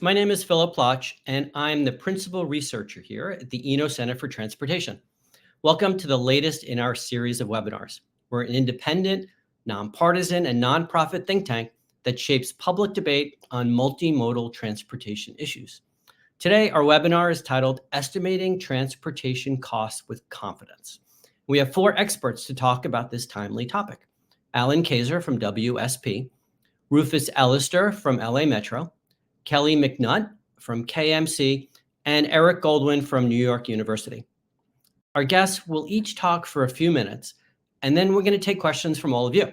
My name is Philip Plotch, and I'm the principal researcher here at the Eno Center for Transportation. Welcome to the latest in our series of webinars. We're an independent, nonpartisan, and nonprofit think tank that shapes public debate on multimodal transportation issues. Today, our webinar is titled Estimating Transportation Costs with Confidence. We have four experts to talk about this timely topic. Alan Kaiser from WSP, Rufus Ellister from LA Metro, Kelly McNutt from KMC, and Eric Goldwyn from New York University. Our guests will each talk for a few minutes, and then we're going to take questions from all of you.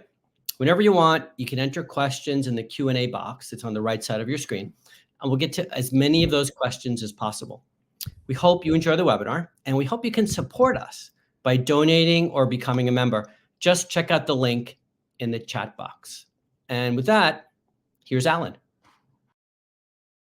Whenever you want, you can enter questions in the Q&A box that's on the right side of your screen, and we'll get to as many of those questions as possible. We hope you enjoy the webinar, and we hope you can support us by donating or becoming a member. Just check out the link in the chat box. And with that, here's Alan.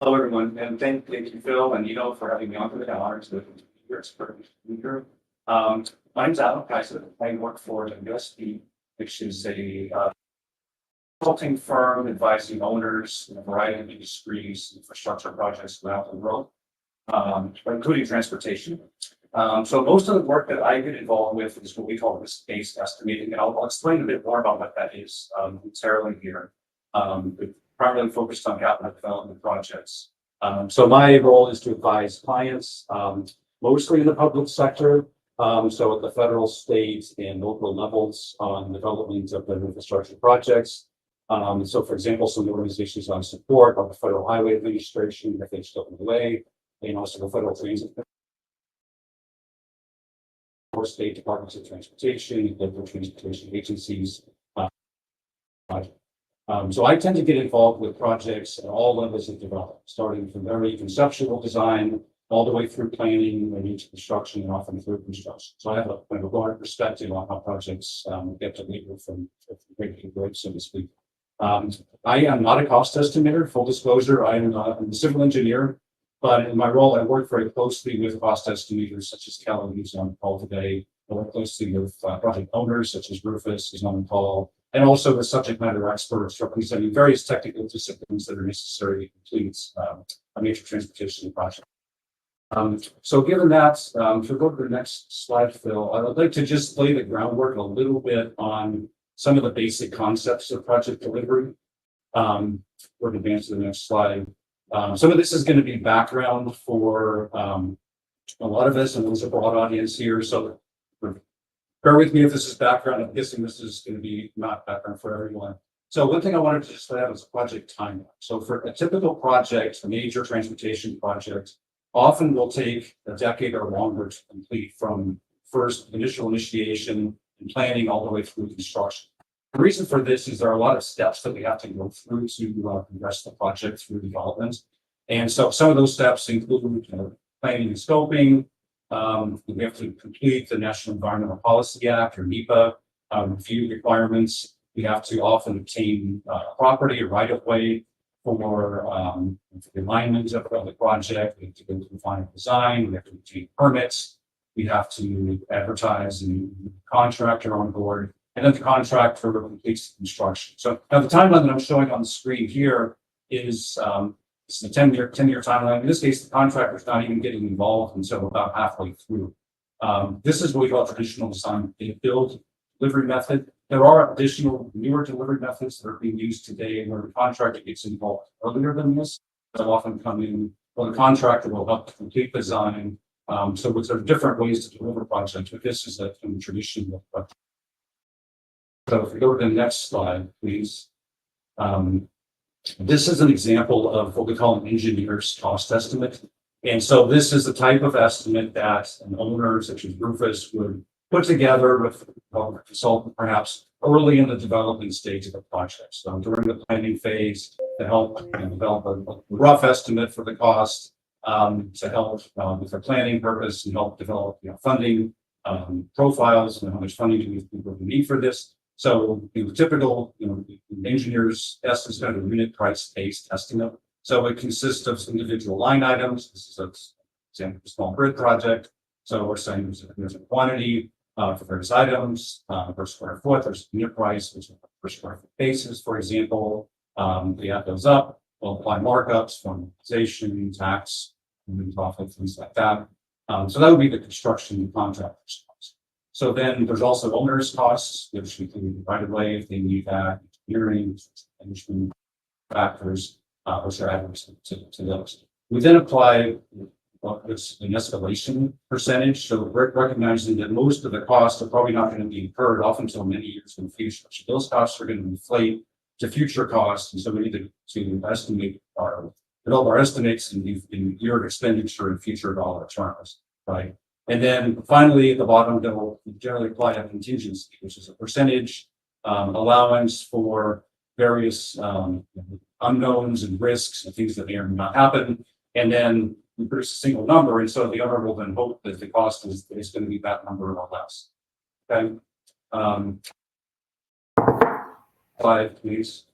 Hello, everyone, and thank you, Phil and Nino, for having me on for the honors with your expert speaker. My name's Alan Kaiser. I work for WSP, which is a consulting firm advising owners in a variety of industries, infrastructure projects throughout the world, including transportation. So most of the work that I get involved with is what we call risk-based estimating, and I'll explain a bit more about what that is momentarily here. Primarily focused on capital development projects. So my role is to advise clients, mostly in the public sector, so at the federal, state, and local levels on development of the infrastructure projects. So for example, some organizations I support are the Federal Highway Administration, FHWA, and also the Federal Transit or state departments of transportation, local transportation agencies. So I tend to get involved with projects at all levels of development, starting from very conceptual design all the way through planning and into construction and often through construction. So I have a kind of a broad perspective on how projects get delivered from great to great, so to speak. I am not a cost estimator, full disclosure. I'm a civil engineer, but in my role, I work very closely with cost estimators such as Kelly, who's on the call today. I work closely with project owners such as Rufus, who's on the call, and also the subject matter experts representing various technical disciplines that are necessary to complete a major transportation project. So given that, if we go to the next slide, Phil, I would like to just lay the groundwork a little bit on some of the basic concepts of project delivery. We're going to advance to the next slide. Some of this is going to be background for a lot of us, and there's a broad audience here, so bear with me if this is background. I'm guessing this is going to be not background for everyone. So one thing I wanted to just lay out is project timeline. So for a typical project, a major transportation project, often will take a decade or longer to complete from first initial initiation and planning all the way through construction. The reason for this is there are a lot of steps that we have to go through to progress the project through development. And so some of those steps include planning and scoping. We have to complete the National Environmental Policy Act or NEPA review requirements. We have to often obtain property or right of way for the alignment of the project. We have to go through final design. We have to obtain permits. We have to advertise and contractor on board, and then the contractor completes the construction. So now the timeline that I'm showing on the screen here is it's a 10-year timeline. In this case, the contractor is not even getting involved until about halfway through. This is what we call traditional design build delivery method. There are additional newer delivery methods that are being used today where the contractor gets involved earlier than this. They'll often come in, well, the contractor will help to complete the design. So there are different ways to deliver projects, but this is a traditional. So if we go to the next slide, please. This is an example of what we call an engineer's cost estimate. And so this is the type of estimate that an owner such as Rufus would put together with a consultant perhaps early in the development stage of the project. So during the planning phase to help develop a rough estimate for the cost, to help with the planning purpose and help develop funding profiles and how much funding do we need for this. So typical engineer's estimate is kind of a unit price based estimate. So it consists of individual line items. This is an example of a small grid project. So we're saying there's a quantity for various items per square foot. There's unit price, there's per square foot basis, for example. We add those up. We'll apply markups, formalization, tax, and profit, things like that. So that would be the construction contractor's cost. So then there's also owner's costs, which include right of way if they need that, engineering, management factors, which are added to those. We then apply what's an escalation percentage. So recognizing that most of the costs are probably not going to be incurred off until many years in the future. So those costs are going to inflate to future costs. And so we need to estimate develop our estimates in year expenditure and future dollar terms, right? And then finally, at the bottom, they'll generally apply a contingency, which is a percentage allowance for various unknowns and risks and things that may or may not happen. And then we produce a single number. And so the owner will then hope that the cost is going to be that number or less. Okay. 5, please.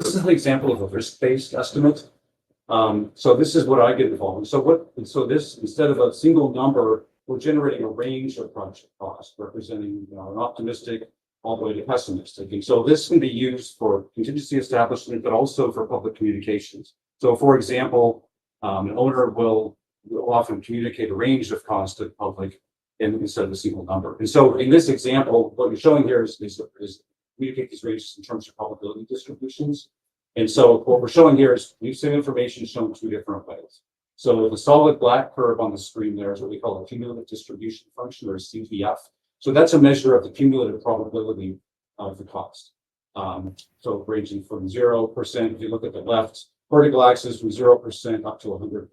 This is an example of a risk-based estimate. So this is what I get involved in. So this, instead of a single number, we're generating a range of project costs representing an optimistic all the way to pessimistic. And so this can be used for contingency establishment, but also for public communications. So for example, an owner will often communicate a range of costs to the public instead of a single number. And so in this example, what we're showing here is communicate these ranges in terms of probability distributions. And so what we're showing here is we've seen information shown 2 different ways. So the solid black curve on the screen there is what we call a cumulative distribution function, or a CDF. So that's a measure of the cumulative probability of the cost. So ranging from 0%, if you look at the left vertical axis, from 0% up to 100%.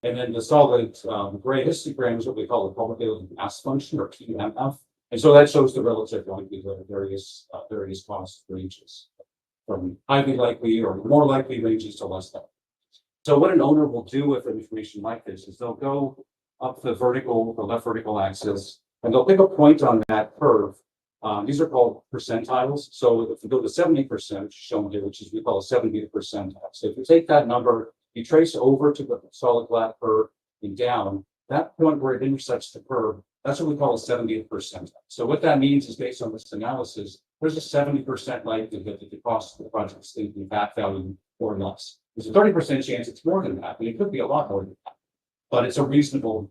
And then the solid gray histogram is what we call the probability mass function, or PMF. And so that shows the relative likelihood of various cost ranges, from highly likely or more likely ranges to less likely. So what an owner will do with information like this is they'll go up the left vertical axis, and they'll pick a point on that curve. These are called percentiles. So if you go to 70%, which is shown here, which is we call a 70th percentile. So if you take that number, you trace over to the solid black curve and down, that point where it intersects the curve, that's what we call a 70th percentile. So what that means is, based on this analysis, there's a 70% likelihood that the cost of the project is going to be that value or less. There's a 30% chance it's more than that, and it could be a lot more than that. But it's a reasonable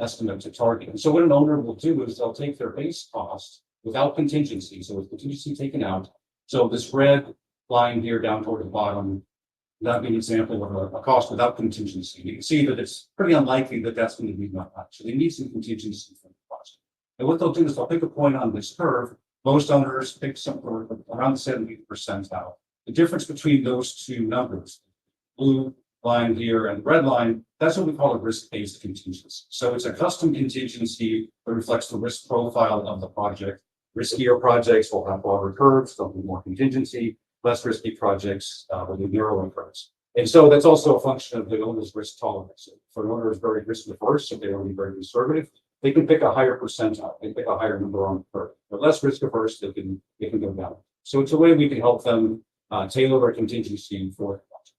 estimate to target. And so what an owner will do is they'll take their base cost without contingency. So with contingency taken out. So this red line here down toward the bottom, that'd be an example of a cost without contingency. You can see that it's pretty unlikely that that's going to be that much. So they need some contingency for the cost. And what they'll do is they'll pick a point on this curve. Most owners pick somewhere around the 70th percentile. The difference between those 2 numbers, blue line here and the red line, that's what we call a risk-based contingency. So it's a custom contingency that reflects the risk profile of the project. Riskier projects will have broader curves, there'll be more contingency. Less risky projects will be narrower curves. And so that's also a function of the owner's risk tolerance. If an owner is very risk averse, if they want to be very conservative, they can pick a higher percentile, they can pick a higher number on the curve. But less risk averse, they can go down. So it's a way we can help them tailor their contingency for the project.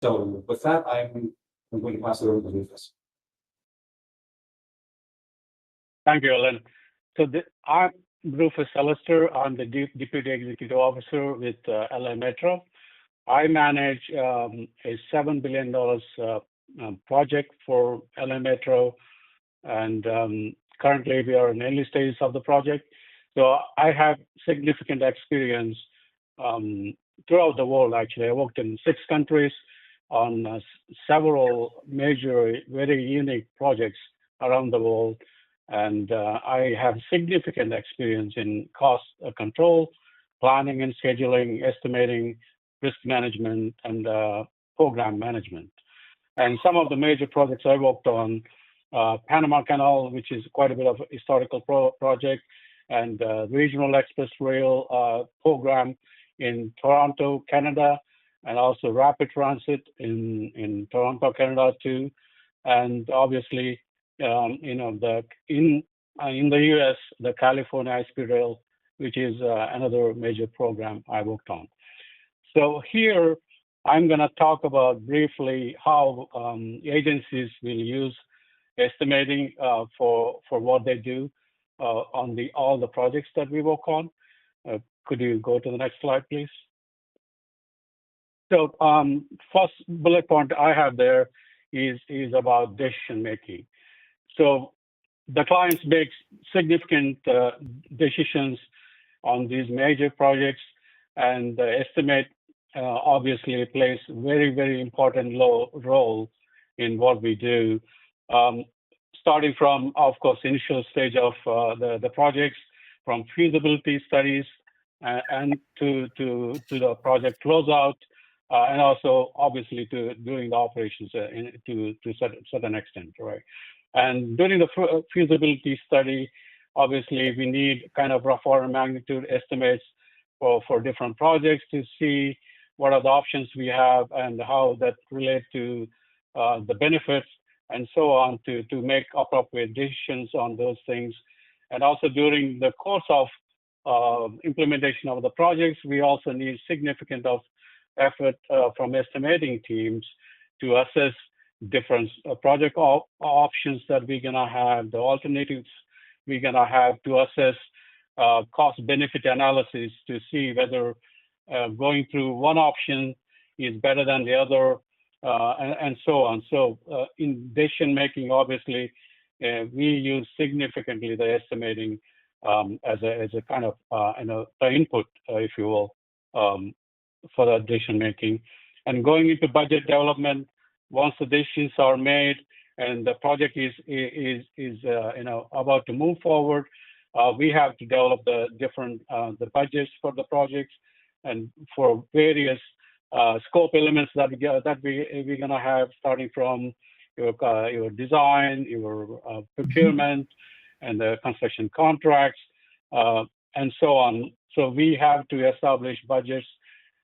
So with that, I'm going to pass it over to Lucas. Thank you, Alan. So I'm Rufus Allister. I'm the Deputy Executive Officer with LA Metro. I manage a $7 billion project for LA Metro, and currently we are in early stages of the project. So I have significant experience throughout the world. Actually, I worked in 6 countries on several major, very unique projects around the world. And I have significant experience in cost control, planning and scheduling, estimating, risk management, and program management. And some of the major projects I worked on, Panama Canal, which is quite a bit of a historical project, and Regional Express Rail program in Toronto, Canada, and also Rapid Transit in Toronto, Canada too. And obviously, in the US, the California High-Speed Rail, which is another major program I worked on. So here, I'm going to talk about briefly how agencies will use estimating for what they do on all the projects that we work on. Could you go to the next slide, please? So first bullet point I have there is about decision making. So the clients make significant decisions on these major projects, and the estimate obviously plays very important role in what we do. Starting from, of course, initial stage of the projects, from feasibility studies and to the project closeout, and also obviously to doing the operations to certain extent, right? And during the feasibility study, obviously we need kind of rough order magnitude estimates for different projects to see what are the options we have and how that relate to the benefits and so on to make appropriate decisions on those things. And also during the course of implementation of the projects, we also need significant of effort from estimating teams to assess different project options that we're gonna have, the alternatives we're gonna have to assess cost benefit analysis to see whether going through one option is better than the other, and so on. So in decision making, obviously, we use significantly the estimating as a kind of the input, if you will, for the decision making. And going into budget development, once the decisions are made and the project is about to move forward, we have to develop the different the budgets for the projects and for various scope elements that we're gonna have, starting from your design, your procurement, and the construction contracts, and so on. So we have to establish budgets,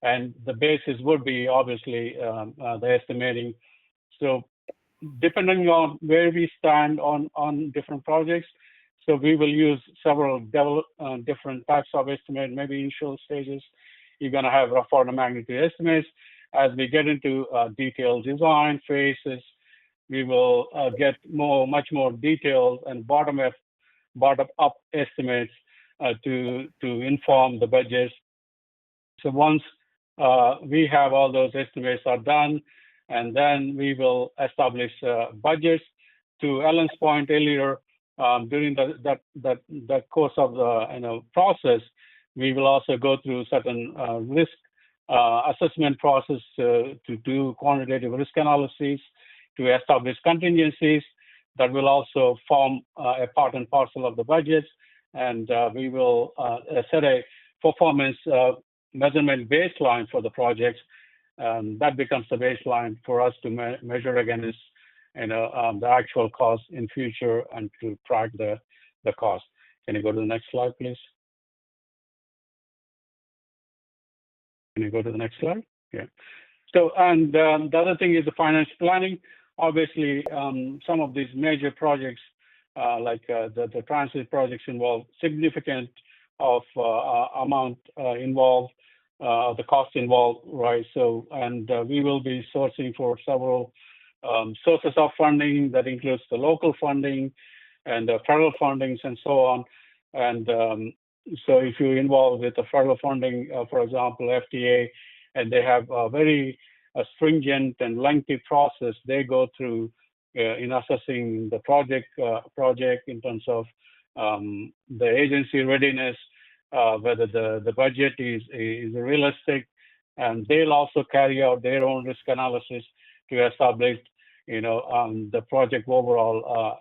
and the basis would be obviously the estimating. So depending on where we stand on different projects, so we will use several different types of estimate. Maybe initial stages, you're going to have rough order magnitude estimates. As we get into detailed design phases, we will get much more detailed and bottom up estimates to inform the budgets. So once we have all those estimates are done, and then we will establish budgets. To Ellen's point earlier, during that course of the process, we will also go through certain risk assessment process to do quantitative risk analysis, to establish contingencies that will also form a part and parcel of the budgets, and we will set a performance measurement baseline for the projects. That becomes the baseline for us to measure against the actual cost in future and to track the cost. Can you go to the next slide, please? Can you go to the next slide? Yeah. So, and the other thing is the financial planning. Obviously, some of these major projects, like the transit projects, involve significant of amount involved, the cost involved, right? So, and we will be sourcing for several sources of funding that includes the local funding and the federal fundings and so on. And so if you're involved with the federal funding, for example, FDA, and they have a very stringent and lengthy process they go through in assessing the project in terms of the agency readiness, whether the budget is realistic, and they'll also carry out their own risk analysis to establish, the project overall,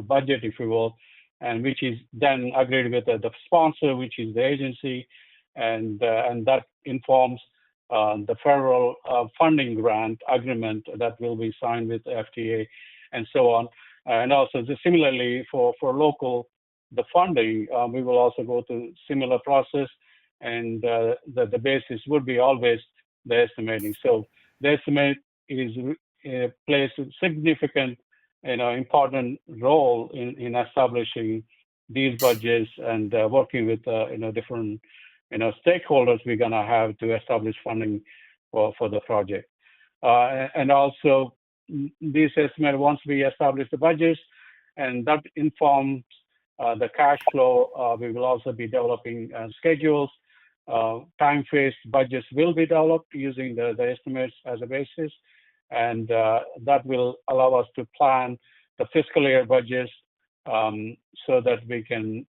budget, if you will, and which is then agreed with the sponsor, which is the agency, and that informs the federal funding grant agreement that will be signed with the FDA, and so on. And also, similarly for local, the funding, we will also go through similar process, and the basis would be always the estimating. So the estimate plays a significant, important role in establishing these budgets and working with different stakeholders we're gonna have to establish funding for the project. And also this estimate, once we establish the budgets, and that informs the cash flow, we will also be developing schedules. Time-phased budgets will be developed using the estimates as a basis, and that will allow us to plan the fiscal year budgets so that we can,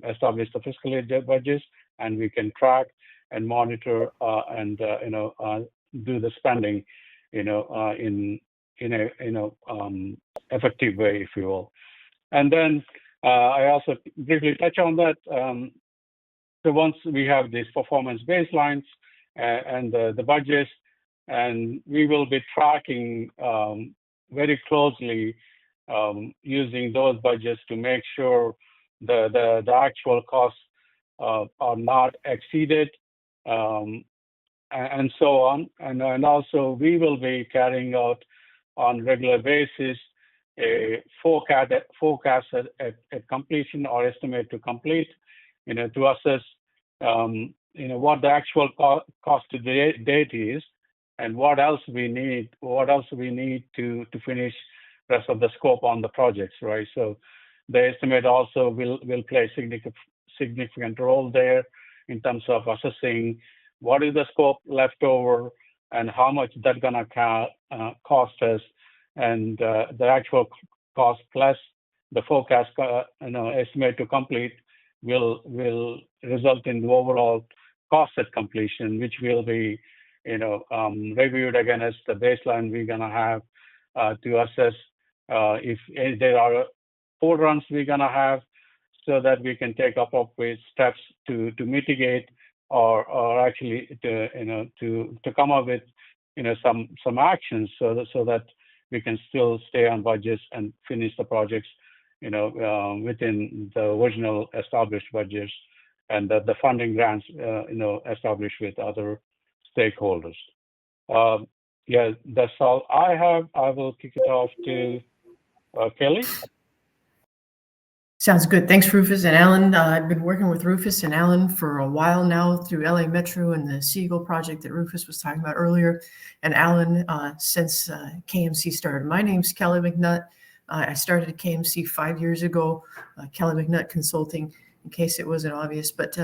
establish the fiscal year budgets, and we can track and monitor and do the spending, in a effective way, if you will. And then I also briefly touch on that. So once we have these performance baselines and the budgets, and we will be tracking very closely using those budgets to make sure the actual costs are not exceeded, and so on. And also we will be carrying out on regular basis a forecast at completion or estimate to complete, to assess, what the actual cost to date is, and what else we need to finish rest of the scope on the projects, right? So the estimate also will play a significant role there in terms of assessing what is the scope left over and how much that's gonna cost us, and the actual cost plus the forecast, estimate to complete will result in the overall cost at completion, which will be, reviewed again as the baseline we're gonna have to assess if there are overruns we're gonna have, so that we can take appropriate steps to mitigate or actually to come up with some actions so that we can still stay on budgets and finish the projects within the original established budgets, and the funding grants established with other stakeholders. Yeah, that's all I have. I will kick it off to Kelly. Sounds good. Thanks, Rufus and Alan. I've been working with Rufus and Alan for a while now through LA Metro and the Seagull project that Rufus was talking about earlier, and Alan since KMC started. My name's Kelly McNutt. I started at KMC 5 years ago, Kelly McNutt Consulting, in case it wasn't obvious. But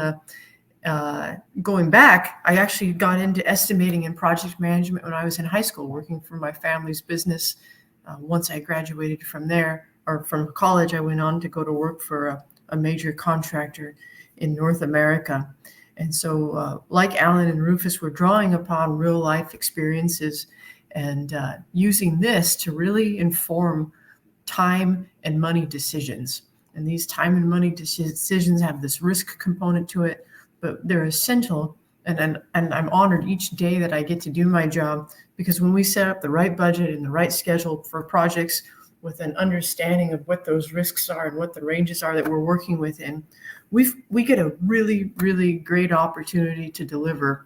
going back, I actually got into estimating and project management when I was in high school, working for my family's business. Once I graduated from there, or from college, I went on to go to work for a major contractor in North America. And so like Alan and Rufus, we're drawing upon real life experiences and using this to really inform time and money decisions. And these time and money decisions have this risk component to it, but they're essential. And I'm honored each day that I get to do my job, because when we set up the right budget and the right schedule for projects with an understanding of what those risks are and what the ranges are that we're working within, we get a really, really great opportunity to deliver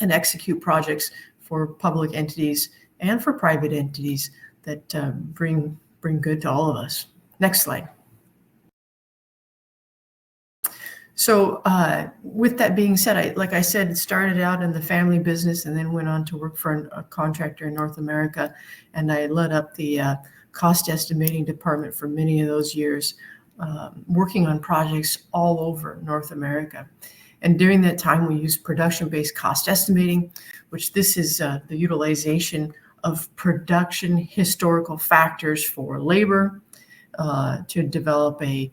and execute projects for public entities and for private entities that bring good to all of us. Next slide. So with that being said, like I said, started out in the family business and then went on to work for a contractor in North America, and I led up the cost estimating department for many of those years, working on projects all over North America. And during that time, we used production-based cost estimating, which this is the utilization of production historical factors for labor to develop a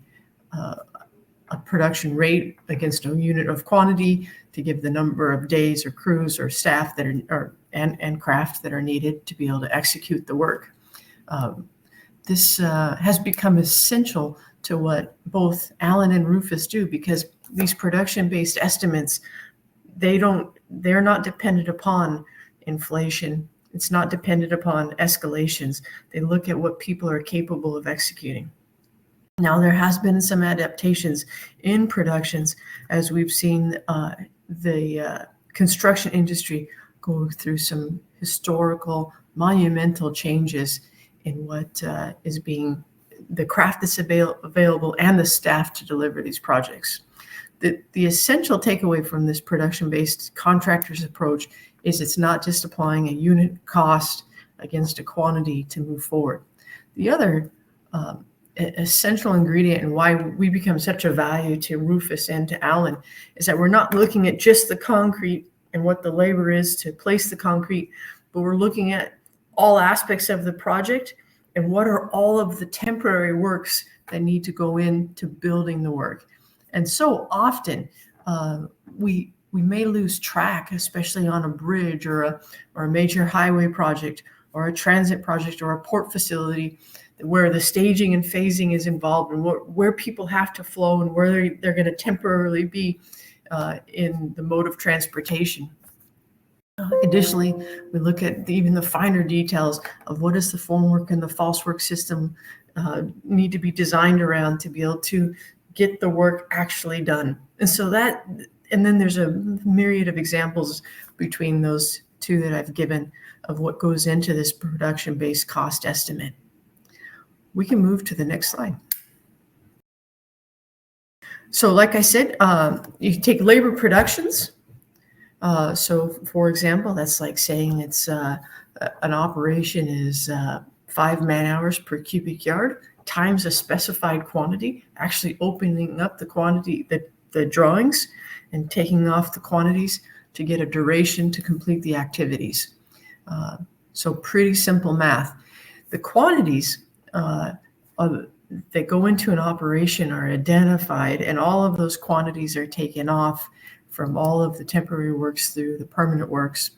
production rate against a unit of quantity, to give the number of days or crews or staff that are and craft that are needed to be able to execute the work. This has become essential to what both Alan and Rufus do, because these production-based estimates, they're not dependent upon inflation. It's not dependent upon escalations. They look at what people are capable of executing. Now, there has been some adaptations in productions as we've seen the construction industry go through some historical, monumental changes in what is being the craft that's available and the staff to deliver these projects. The essential takeaway from this production-based contractor's approach is it's not just applying a unit cost against a quantity to move forward. The other a central ingredient and why we become such a value to Rufus and to Alan is that we're not looking at just the concrete and what the labor is to place the concrete, but we're looking at all aspects of the project and what are all of the temporary works that need to go into building the work. And so often we may lose track, especially on a bridge or a major highway project or a transit project or a port facility, where the staging and phasing is involved and where people have to flow and where they're going to temporarily be in the mode of transportation. Additionally, we look at even the finer details of what does the formwork and the false work system need to be designed around to be able to get the work actually done. And so that, and then there's a myriad of examples between those two that I've given of what goes into this production-based cost estimate. We can move to the next slide. So like I said, you take labor productions. So for example, that's like saying it's an operation is 5 man-hours per cubic yard times a specified quantity, actually opening up the quantity, the drawings, and taking off the quantities to get a duration to complete the activities. So pretty simple math. The quantities that go into an operation are identified, and all of those quantities are taken off from all of the temporary works through the permanent works.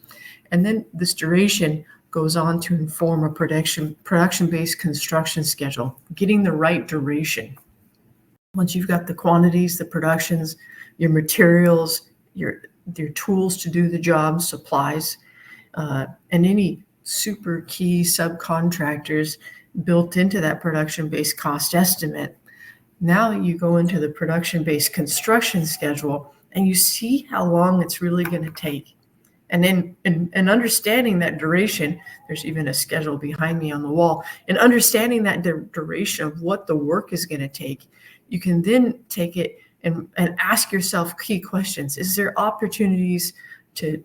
And then this duration goes on to inform a production-based construction schedule, getting the right duration. Once you've got the quantities, the productions, your materials, your tools to do the job, supplies, and any super key subcontractors built into that production-based cost estimate. Now you go into the production-based construction schedule and you see how long it's really going to take. And then and understanding that duration, there's even a schedule behind me on the wall, and understanding that duration of what the work is going to take, you can then take it and ask yourself key questions. Is there opportunities to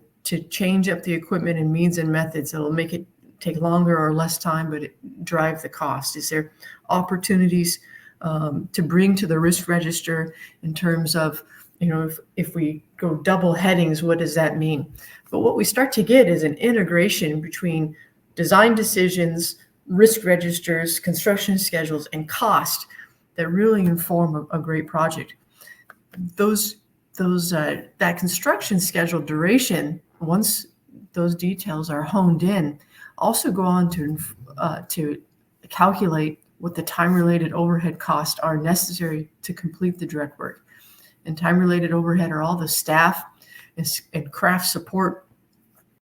change up the equipment and means and methods that'll make it take longer or less time, but drive the cost? Is there opportunities to bring to the risk register in terms of, if we go double headings, what does that mean? But what we start to get is an integration between design decisions, risk registers, construction schedules, and cost that really inform a great project. That construction schedule duration, once those details are honed in, also go on to calculate what the time-related overhead costs are necessary to complete the direct work. And time-related overhead are all the staff and craft support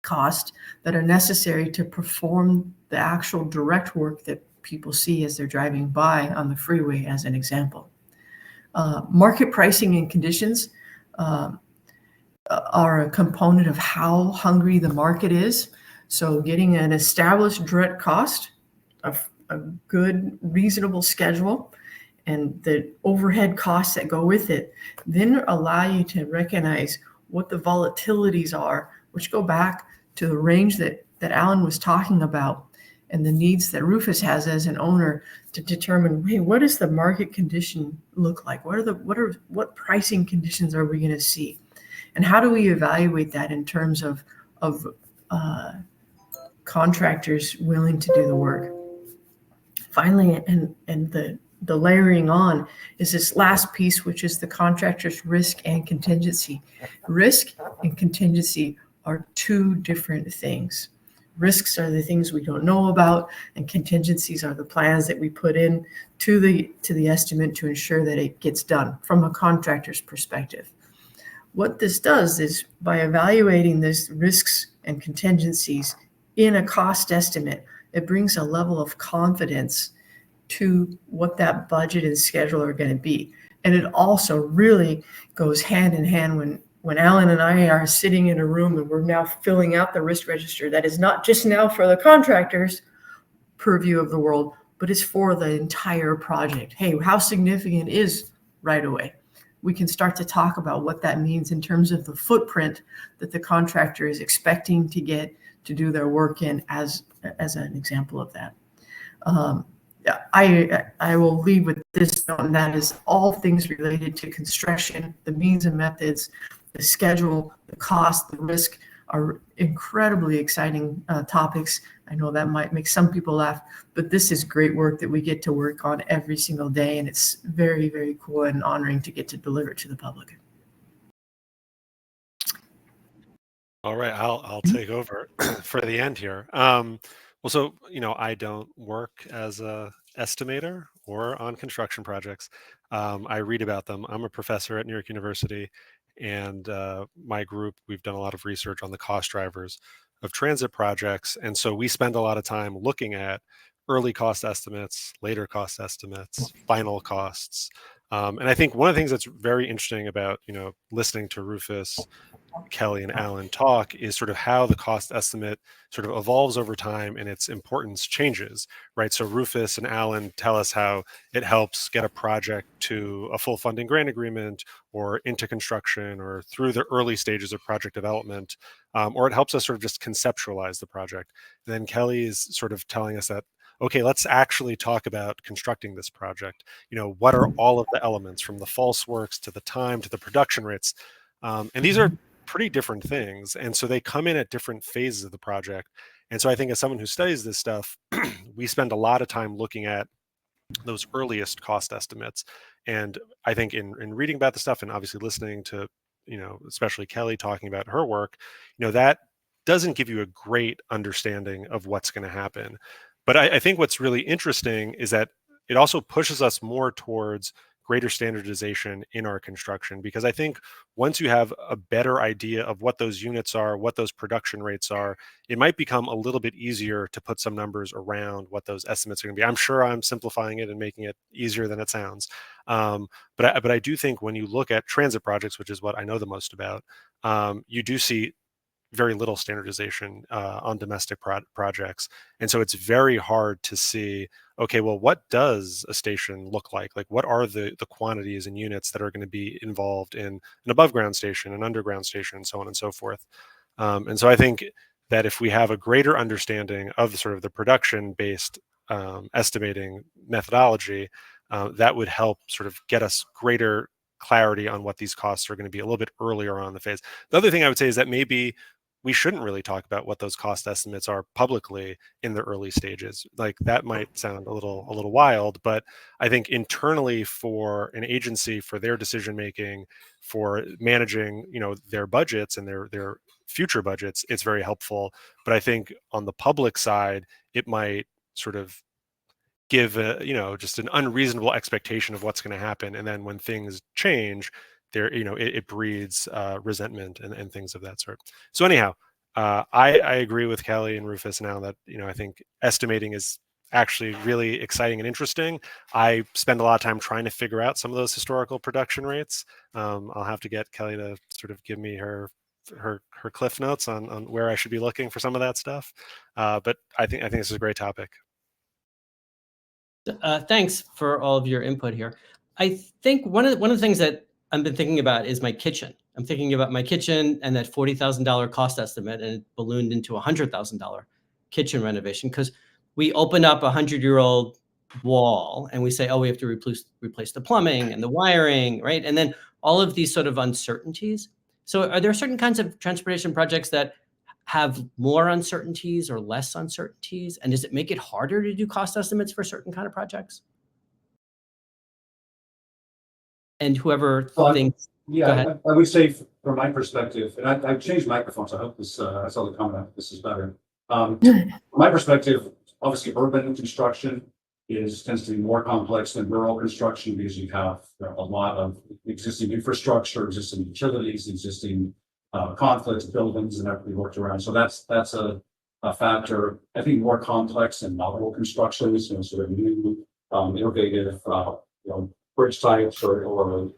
costs that are necessary to perform the actual direct work that people see as they're driving by on the freeway, as an example. Market pricing and conditions are a component of how hungry the market is. So getting an established direct cost, a good, reasonable schedule, and the overhead costs that go with it, then allow you to recognize what the volatilities are, which go back to the range that Alan was talking about, and the needs that Rufus has as an owner to determine, hey, what does the market condition look like? What pricing conditions are we going to see? And how do we evaluate that in terms of contractors willing to do the work? Finally, and the layering on is this last piece, which is the contractor's risk and contingency. Risk and contingency are two different things. Risks are the things we don't know about, and contingencies are the plans that we put in to the estimate to ensure that it gets done from a contractor's perspective. What this does is, by evaluating these risks and contingencies in a cost estimate, it brings a level of confidence to what that budget and schedule are going to be. And it also really goes hand in hand when Alan and I are sitting in a room and we're now filling out the risk register that is not just now for the contractor's purview of the world, but it's for the entire project. Hey, how significant is right away? We can start to talk about what that means in terms of the footprint that the contractor is expecting to get to do their work in, as an example of that. I will leave with this note, and that is all things related to construction, the means and methods, the schedule, the cost, the risk are incredibly exciting topics. I know that might make some people laugh, but this is great work that we get to work on every single day, and it's very, very cool and honoring to get to deliver it to the public. All right, I'll take over for the end here. Well, so I don't work as a estimator or on construction projects. I read about them. I'm a professor at New York University, and my group, we've done a lot of research on the cost drivers of transit projects, and so we spend a lot of time looking at early cost estimates, later cost estimates, final costs. And I think one of the things that's very interesting about listening to Rufus, Kelly, and Alan talk is sort of how the cost estimate sort of evolves over time and its importance changes, right? So Rufus and Alan tell us how it helps get a project to a full funding grant agreement or into construction or through the early stages of project development, or it helps us sort of just conceptualize the project. And then Kelly is sort of telling us that, okay, let's actually talk about constructing this project. What are all of the elements from the false works to the time to the production rates? And these are pretty different things. And so they come in at different phases of the project. And so I think as someone who studies this stuff, we spend a lot of time looking at those earliest cost estimates. And I think in reading about the stuff and obviously listening to, especially Kelly talking about her work, that doesn't give you a great understanding of what's going to happen. But I think what's really interesting is that it also pushes us more towards greater standardization in our construction, because I think once you have a better idea of what those units are, what those production rates are, it might become a little bit easier to put some numbers around what those estimates are going to be. I'm sure I'm simplifying it and making it easier than it sounds. But I do think when you look at transit projects, which is what I know the most about, you do see very little standardization on domestic projects. And so it's very hard to see, okay, well, what does a station look like? Like, what are the quantities and units that are going to be involved in an above ground station, an underground station, and so on and so forth. And so I think that if we have a greater understanding of sort of the production-based estimating methodology, that would help sort of get us greater clarity on what these costs are going to be a little bit earlier on in the phase. The other thing I would say is that maybe we shouldn't really talk about what those cost estimates are publicly in the early stages. Like, that might sound a little wild, but I think internally for an agency, for their decision making, for managing, their budgets and their future budgets, it's very helpful. But I think on the public side, it might sort of give just an unreasonable expectation of what's going to happen, and then when things change, it breeds resentment and things of that sort. So anyhow, I agree with Kelly and Rufus now that I think estimating is actually really exciting and interesting. I spend a lot of time trying to figure out some of those historical production rates. I'll have to get Kelly to sort of give me her cliff notes on where I should be looking for some of that stuff. But I think this is a great topic. Thanks for all of your input here. I think one of the things that I've been thinking about is my kitchen. I'm thinking about my kitchen and that $40,000 cost estimate, and it ballooned into a $100,000 kitchen renovation because we open up a 100-year-old wall and we say, oh, we have to replace the plumbing and the wiring, right? And then all of these sort of uncertainties. So are there certain kinds of transportation projects that have more uncertainties or less uncertainties? And does it make it harder to do cost estimates for certain kind of projects? And whoever thinks, yeah, go ahead. I would say from my perspective, and I've changed microphones. I hope this, I saw the comment, this is better. From my perspective, obviously urban construction tends to be more complex than rural construction because you have a lot of existing infrastructure, existing utilities, existing conflicts, buildings, and everything worked around. So that's a factor. I think more complex and novel constructions, sort of new, innovative, bridge types or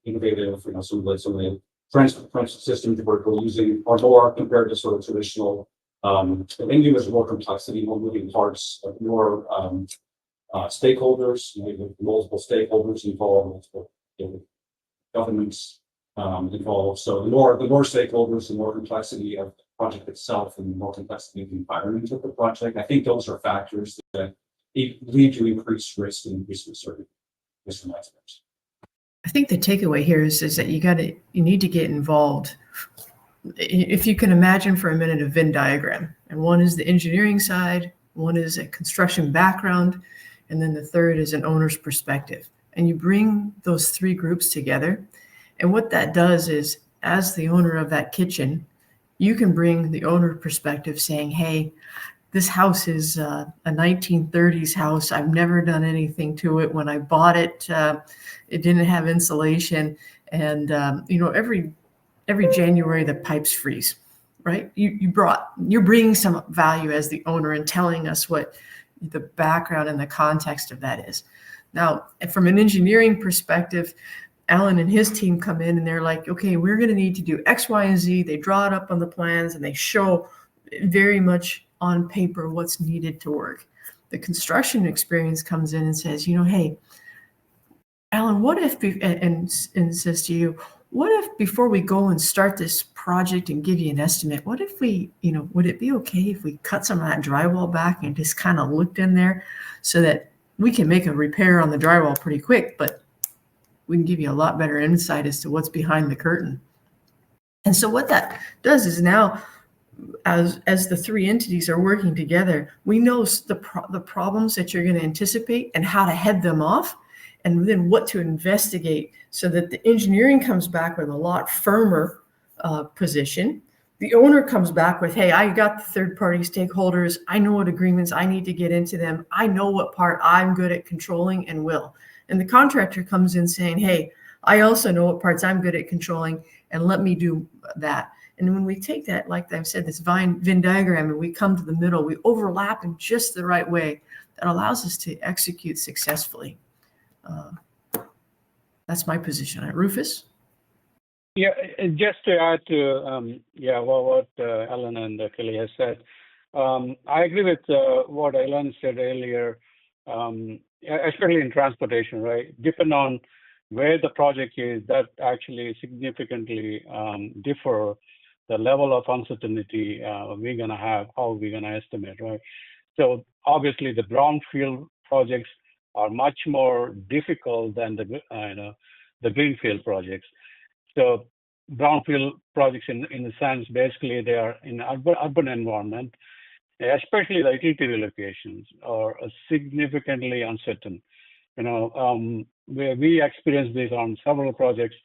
innovative, some of the transit systems that we're using are more compared to sort of traditional. India is more complexity, more moving parts, more stakeholders, multiple stakeholders involved, multiple governments involved. So the more stakeholders, the more complexity of the project itself, and the more complexity of the environment of the project. I think those are factors that lead to increased risk and increased uncertainty. I think the takeaway here is that you need to get involved. If you can imagine for a minute a Venn diagram, and one is the engineering side, one is a construction background, and then the third is an owner's perspective. And you bring those three groups together. And what that does is, as the owner of that kitchen, you can bring the owner perspective saying, hey, this house is a 1930s house. I've never done anything to it. When I bought it, it didn't have insulation. And, every January, the pipes freeze, right? You're bringing some value as the owner and telling us what the background and the context of that is. Now, from an engineering perspective, Alan and his team come in and they're like, okay, we're going to need to do X, Y, and Z. They draw it up on the plans and they show very much on paper what's needed to work. The construction experience comes in and says, hey, Alan, what if, and says to you, what if before we go and start this project and give you an estimate, what if we, would it be okay if we cut some of that drywall back and just kind of looked in there so that we can make a repair on the drywall pretty quick, but we can give you a lot better insight as to what's behind the curtain. And so what that does is now, as the three entities are working together, we know the problems that you're going to anticipate and how to head them off, and then what to investigate so that the engineering comes back with a lot firmer position. The owner comes back with, hey, I got the third-party stakeholders. I know what agreements I need to get into them. I know what part I'm good at controlling and will. And the contractor comes in saying, hey, I also know what parts I'm good at controlling, and let me do that. And when we take that, like I've said, this Venn diagram, and we come to the middle, we overlap in just the right way that allows us to execute successfully. That's my position. Rufus? Yeah, just to add to what Alan and Kelly has said, I agree with what Alan said earlier, especially in transportation, right? Depending on where the project is, that actually significantly differ the level of uncertainty we're going to have, how we're going to estimate, right? So obviously the brownfield projects are much more difficult than the greenfield projects. So brownfield projects, in a sense, basically they are in urban environment, especially the utility relocations are significantly uncertain. Where we experienced this on several projects,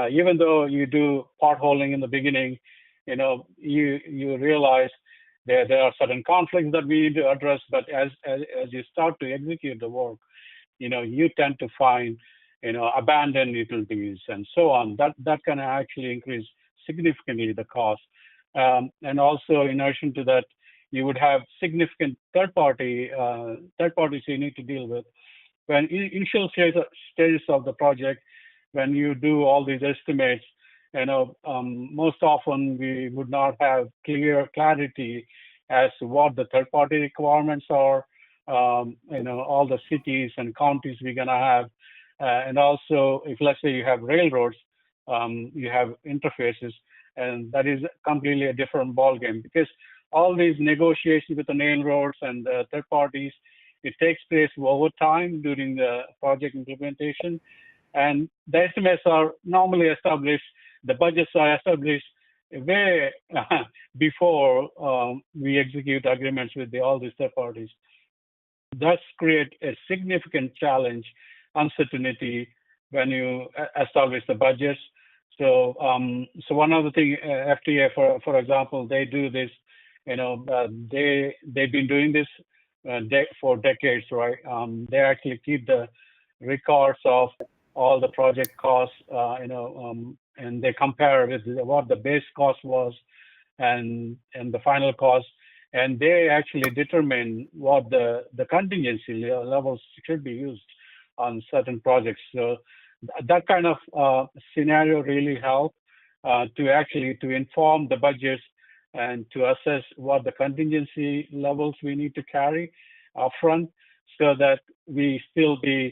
even though you do potholing in the beginning, you realize there are certain conflicts that we need to address, but as you start to execute the work, you tend to find abandoned utilities and so on. That can actually increase significantly the cost. And also, in addition to that, you would have significant third parties you need to deal with. When initial stages of the project, when you do all these estimates, most often we would not have clarity as to what the third party requirements are, all the cities and counties we're going to have. And also, if let's say you have railroads, you have interfaces, and that is completely a different ballgame, because all these negotiations with the railroads and the third parties, it takes place over time during the project implementation. And the estimates are normally established, the budgets are established way before we execute agreements with all these third parties. That's create a significant challenge, uncertainty when you establish the budgets. So one other thing, FTA, for example, they do this. They've been doing this for decades, right? They actually keep the records of all the project costs, and they compare with what the base cost was and the final cost, and they actually determine what the contingency levels should be used on certain projects. So that kind of scenario really helps to inform the budgets and to assess what the contingency levels we need to carry upfront, so that we still be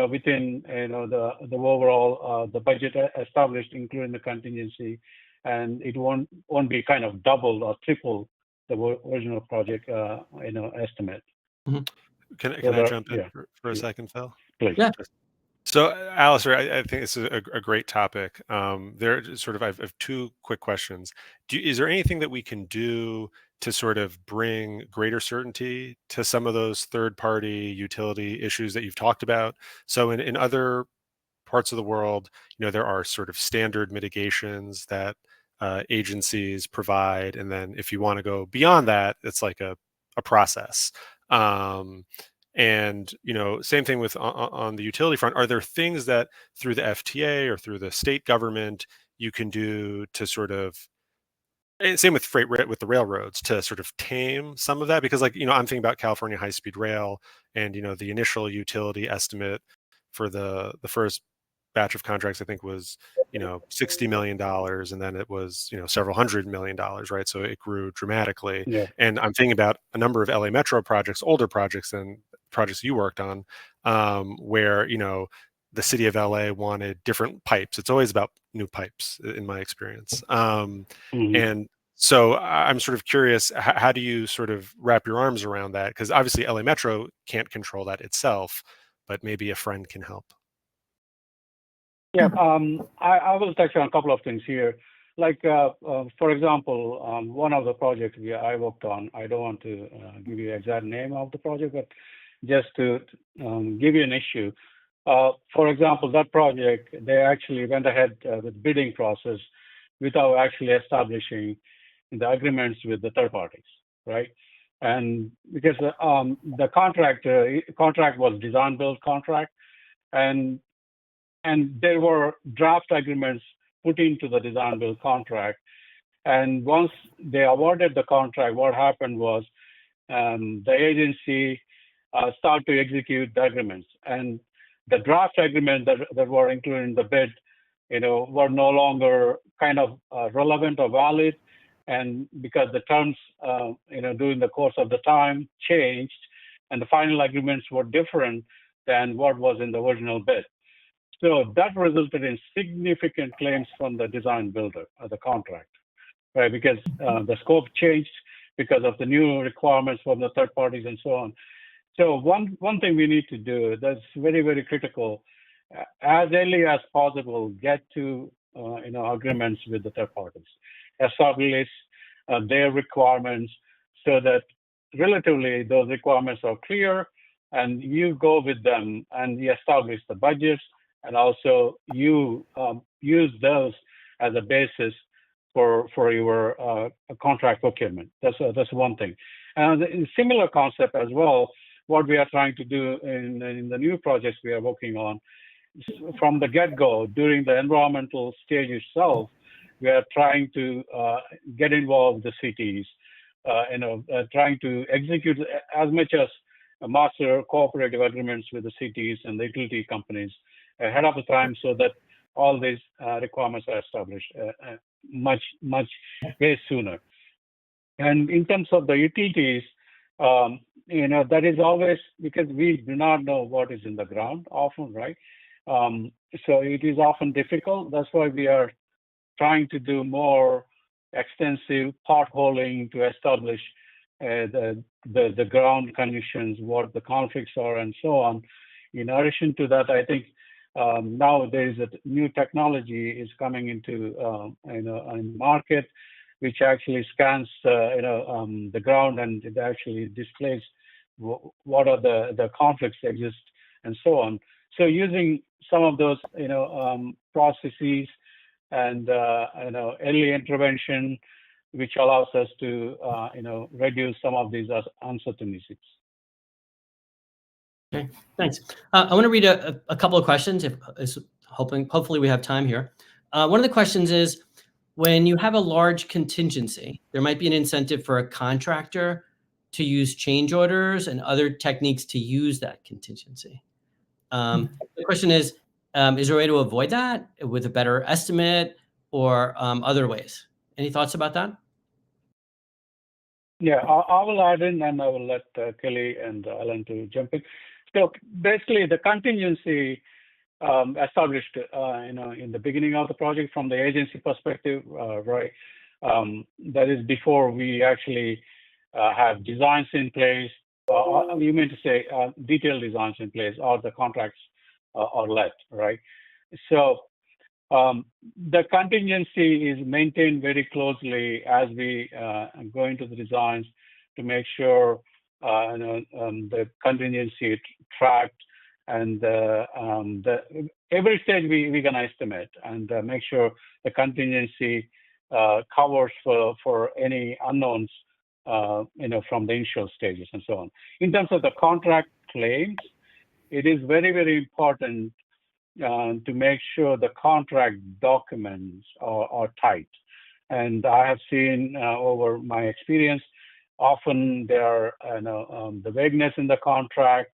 within the overall the budget established, including the contingency, and it won't be kind of double or triple the original project estimate. Mm-hmm. can I Whether, jump in yeah, for a second, Phil? please. Yeah. So, Alistair, I think this is a great topic. I have two quick questions. Is there anything that we can do to sort of bring greater certainty to some of those third-party utility issues that you've talked about? So, in other parts of the world, there are sort of standard mitigations that agencies provide, and then if you want to go beyond that, it's like a process. Um, and same thing with on the utility front. Are there things that through the FTA or through the state government you can do to sort of, and same with with the railroads, to sort of tame some of that? Because I'm thinking about California high speed rail, and the initial utility estimate for the first batch of contracts I think was $60 million, and then it was several $100 million, right? So it grew dramatically. Yeah. And I'm thinking about a number of LA Metro projects, older projects than projects you worked on, where the city of LA wanted different pipes. It's always about new pipes in my experience. Mhm. And so I'm sort of curious, how do you sort of wrap your arms around that? Because obviously LA Metro can't control that itself, but maybe a friend can help. Yeah, I will touch on a couple of things here. Like, for example, one of the projects I worked on, I don't want to give you the exact name of the project, but just to give you an issue. For example, that project, they actually went ahead with bidding process without actually establishing the agreements with the third parties, right? And because the contract was design build contract, and there were draft agreements put into the design build contract. And once they awarded the contract, what happened was the agency started to execute the agreements. And the draft agreements that were included in the bid, were no longer kind of relevant or valid. And because the terms, during the course of the time changed, and the final agreements were different than what was in the original bid. So that resulted in significant claims from the design builder of the contract, right? Because the scope changed because of the new requirements from the third parties and so on. So one thing we need to do that's very, very critical, as early as possible, get to agreements with the third parties, establish their requirements so that relatively those requirements are clear, and you go with them and you establish the budgets, and also you use those as a basis for your contract procurement. That's one thing. And in similar concept as well, what we are trying to do in the new projects we are working on, from the get-go, during the environmental stage itself, we are trying to get involved with the cities, trying to execute as much as master cooperative agreements with the cities and the utility companies ahead of the time, so that all these requirements are established much way sooner. And in terms of the utilities, that is always because we do not know what is in the ground often, right? So it is often difficult. That's why we are trying to do more extensive potholing to establish the ground conditions, what the conflicts are, and so on. In addition to that, I think now there is a new technology is coming into in market, which actually scans the ground, and it actually displays what are the conflicts exist and so on. So using some of those processes and early intervention, which allows us to reduce some of these uncertainties. Okay, thanks. I want to read a couple of questions. Hopefully we have time here. One of the questions is, when you have a large contingency, there might be an incentive for a contractor to use change orders and other techniques to use that contingency. The question is there a way to avoid that with a better estimate or other ways? Any thoughts about that? Yeah, I will add in, and I will let Kelly and Alan to jump in. So basically, the contingency established, in the beginning of the project from the agency perspective, right? That is before we actually have designs in place, You mean to say detailed designs in place or the contracts are let, right? So the contingency is maintained very closely as we go into the designs to make sure the contingency tracked, and every stage we can estimate and make sure the contingency covers for any unknowns, from the initial stages and so on. In terms of the contract claims, it is very, very important to make sure the contract documents are tight. And I have seen over my experience, often there are the vagueness in the contract,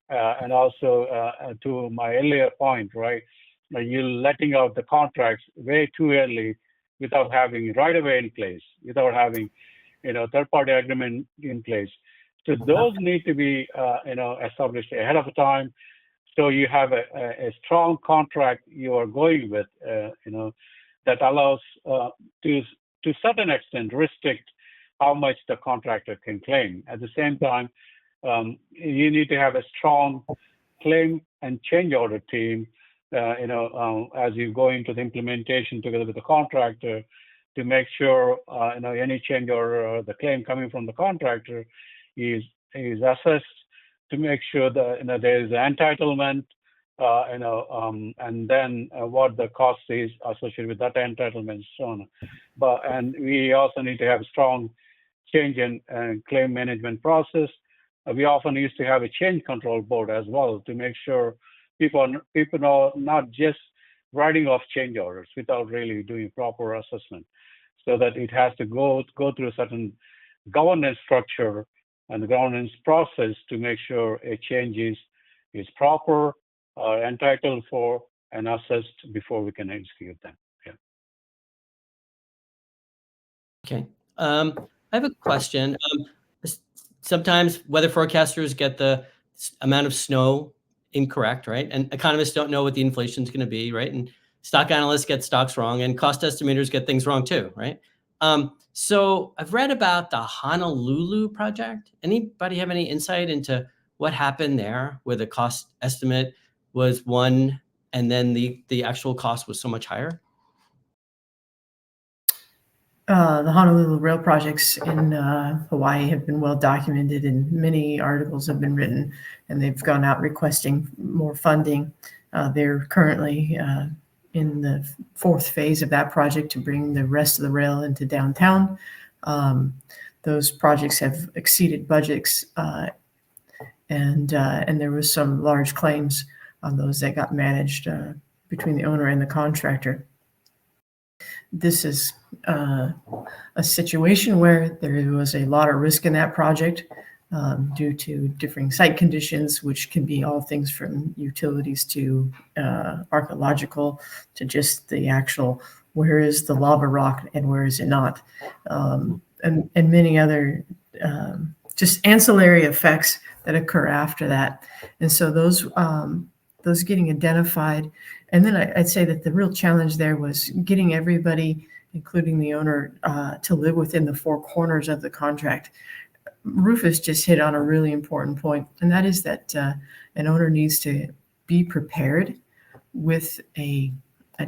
and also to my earlier point, right? You're letting out the contracts way too early without having right away in place, without having third-party agreement in place. So those need to be established ahead of time. So you have a strong contract you are going with, that allows to certain extent restrict how much the contractor can claim. At the same time, you need to have a strong claim and change order team, as you go into the implementation together with the contractor, to make sure any change order or the claim coming from the contractor is assessed, to make sure that there is entitlement, and then what the cost is associated with that entitlement, and so on. And we also need to have a strong change and claim management process. We often used to have a change control board as well to make sure people are not just writing off change orders without really doing proper assessment, so that it has to go through a certain governance structure and the governance process to make sure a change is proper, entitled for, and assessed before we can execute them. Yeah. Okay. I have a question. Sometimes weather forecasters get the amount of snow incorrect, right? And economists don't know what the inflation is going to be, right? And stock analysts get stocks wrong, and cost estimators get things wrong too, right? So I've read about the Honolulu project. Anybody have any insight into what happened there, where the cost estimate was one and then the actual cost was so much higher? The Honolulu rail projects in Hawaii have been well documented, and many articles have been written, and they've gone out requesting more funding. They're currently in the fourth phase of that project to bring the rest of the rail into downtown. Those projects have exceeded budgets, and there was some large claims on those that got managed between the owner and the contractor. This is a situation where there was a lot of risk in that project due to differing site conditions, which can be all things from utilities to archaeological to just the actual where is the lava rock and where is it not, and many other just ancillary effects that occur after that. And so those getting identified. And then I'd say that the real challenge there was getting everybody, including the owner, to live within the four corners of the contract. Rufus just hit on a really important point, and that is that an owner needs to be prepared with a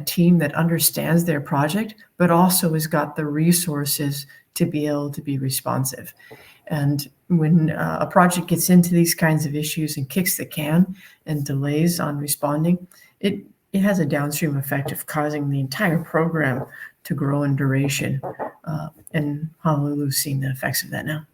team that understands their project, but also has got the resources to be able to be responsive. And when a project gets into these kinds of issues and kicks the can and delays on responding, it has a downstream effect of causing the entire program to grow in duration. And Honolulu's seeing the effects of that now.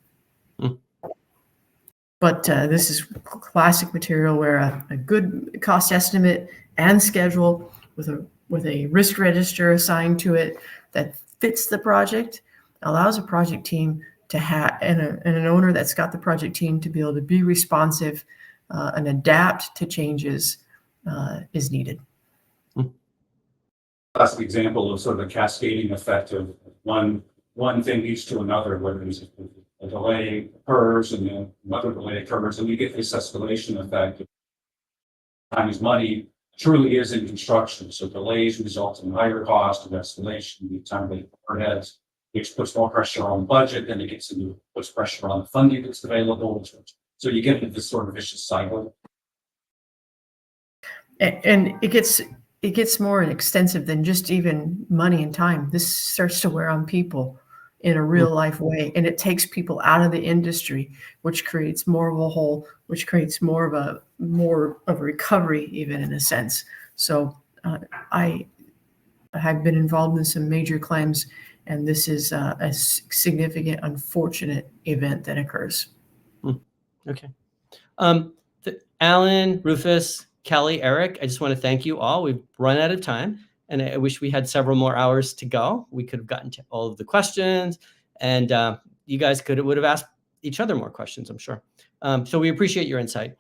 But this is classic material where a good cost estimate and schedule with a risk register assigned to it that fits the project allows a project team to have and an owner that's got the project team to be able to be responsive and adapt to changes is needed. Classic example of sort of a cascading effect of one thing leads to another, where there's a delay occurs and then another delay occurs, and you get this escalation effect. Time is money truly is in construction, so delays result in higher cost of escalation, the time they overheads, which puts more pressure on the budget, then it puts pressure on the funding that's available, which So you get into this sort of vicious cycle. And it gets more extensive than just even money and time. This starts to wear on people in a real life way, and it takes people out of the industry, which creates more of a hole, which creates more of a recovery, even in a sense. So I have been involved in some major claims, and this is a significant, unfortunate event that occurs. Okay. Alan, Rufus, Kelly, Eric, I just want to thank you all. We've run out of time, and I wish we had several more hours to go. We could have gotten to all of the questions, and you guys would have asked each other more questions, I'm sure. So we appreciate your insight.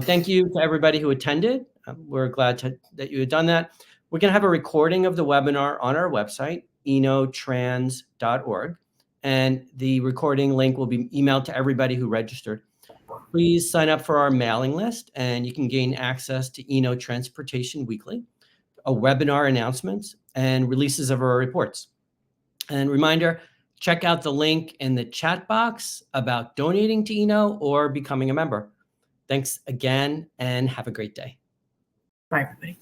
Thank you to everybody who attended. We're glad that you had done that. We're going to have a recording of the webinar on our website, enotrans.org, and the recording link will be emailed to everybody who registered. Please sign up for our mailing list, and you can gain access to Eno Transportation Weekly, a webinar announcements, and releases of our reports. And reminder, check out the link in the chat box about donating to Eno or becoming a member. Thanks again, and have a great day. Bye, everybody.